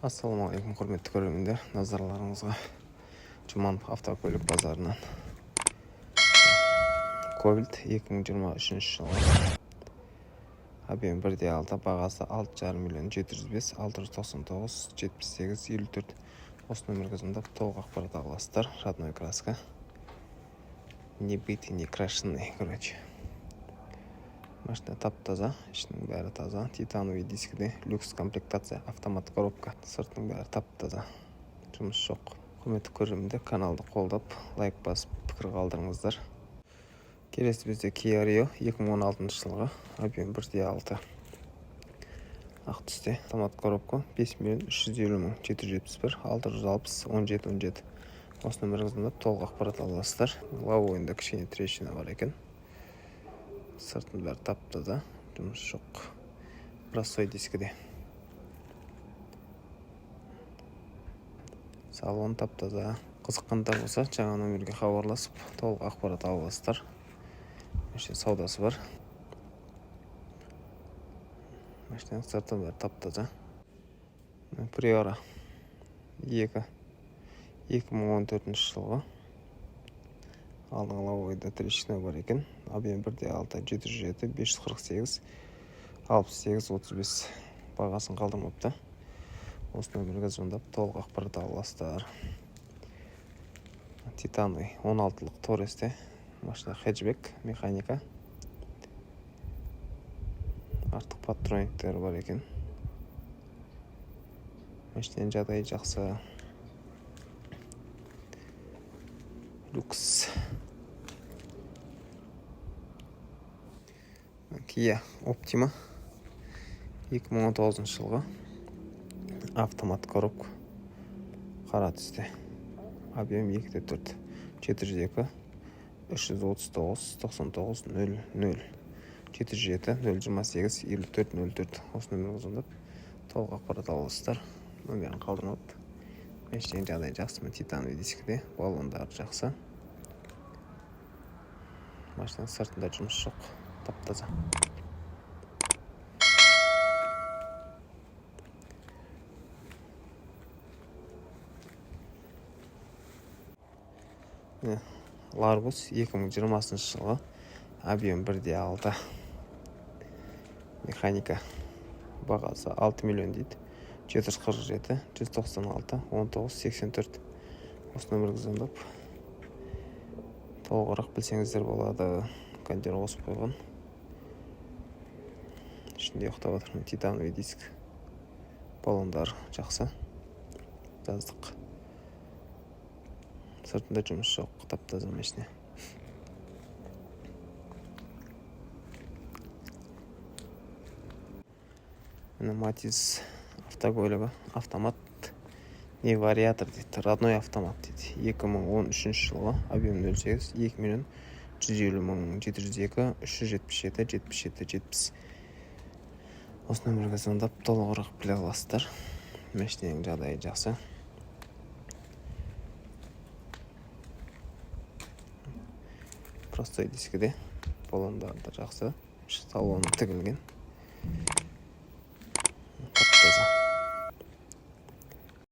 Ассалаумағалейкум, құрметті көрермендер. Назарларыңызға Жұманов автокөлік базарынан Кобальт 2023 жылы объем 1.6, бағасы 6,5 миллион 705 699 78 54. Осы нөмірге звондап толық ақпарат аласыздар. Родной краска. Не битый, не крашеный, короче. Машина тап-таза, ішінің бәрі таза, титановый дискіде, люкс комплектация, автомат коробка, сыртының бәрі тап-таза, жұмыс жоқ. Құрметті көрермендер, каналды қолдап, лайк басып, пікір қалдырыңыздар. Келесі бізде Kia Rio 2016 жылғы, объем 1.6, ақ түсте, автомат коробка, 5 миллион 350 мың 771 660 17 17. Осы нөміріңізді толық ақпарат аласыздар. Лобовойында кішкене трещина бар екен. Сыртын бәрі тап-таза, жұмыс жоқ. Простой дискіде. Салон тап-таза. Қызыққандар болса, жаңа нөмерге хабарласып, толық ақпарат аласыздар. Машина саудасы бар. Машинаның сырты бәрі тап-таза. Приора 2014 жылғы. Алдыңғы лобовойда трещина бар екен. Объем 1.6 707 548 68 35. Бағасын қалдырмапты. Осы нөмірге звондап толық ақпарат аласыздар. Титановый 16-лық Торесте. Машина хэтчбек, механика. Артық патрониктер бар екен. Машинаның жағдайы жақсы. Люкс. Kia Optima 2019 жылғы, автомат коробка, қара түсте. Объем 2.4 702 339 99 00 707 028 54 04. Осы нөмірге звондап толық ақпарат аласыздар. Нөмірін қалдырмапты. Машинаның жағдайы жақсы, титановый дискіде, баллондары жақсы. Машинаның сыртында жұмыс жоқ, тап-таза. Ларгус 2020 жылғы, объем 1.6, механика, бағасы 6 миллион дейді, 747 196 19 84. Осы нөмірге звондап толығырақ білсеңіздер болады. Кондер қосып қойған. Ішінде ұйықтап отыр. Титановый диск. Баллондар жақсы. Жаздық. Сыртында жұмыс жоқ, тап-таза машина. Матиз автокөлігі, автомат, не вариатор дейді, родной автомат дейді. 2013 жылғы, объем 08 2 миллион 150 мың 702 377 77 70. Осы нөмірге звондап толығырақ біле аласыздар. Машинаның жағдайы жақсы. Простой дискіде, баллондары да жақсы. Салоны тігілген.